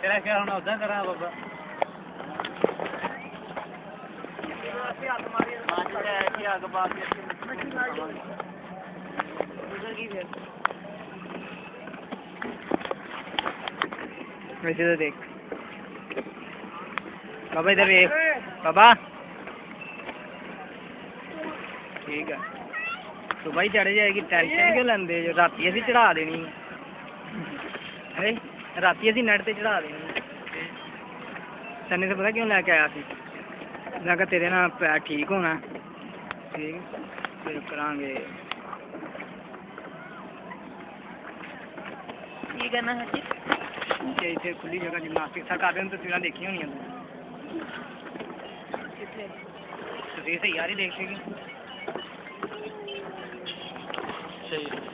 तेरा क्या होना उदा करा बाबा वैसे तो देख बाबा इधर देख बाबा ठीक है सुबह ही चढ़ जाएगी टेंशन क्यों लेंदे जो राती असीं चढ़ा देनी है राती असीं नेट ते चढ़ा देनी तन्ने से पता क्यों लैके आया सी मैं कहा तेरे ना पैर ठीक होना ठीक फिर करांगे की करना है जी इतने खुली जगह जिमनास्टिक सा कर रहे तस्वीर देखी होनी तस्वीर सही आ रही देख सही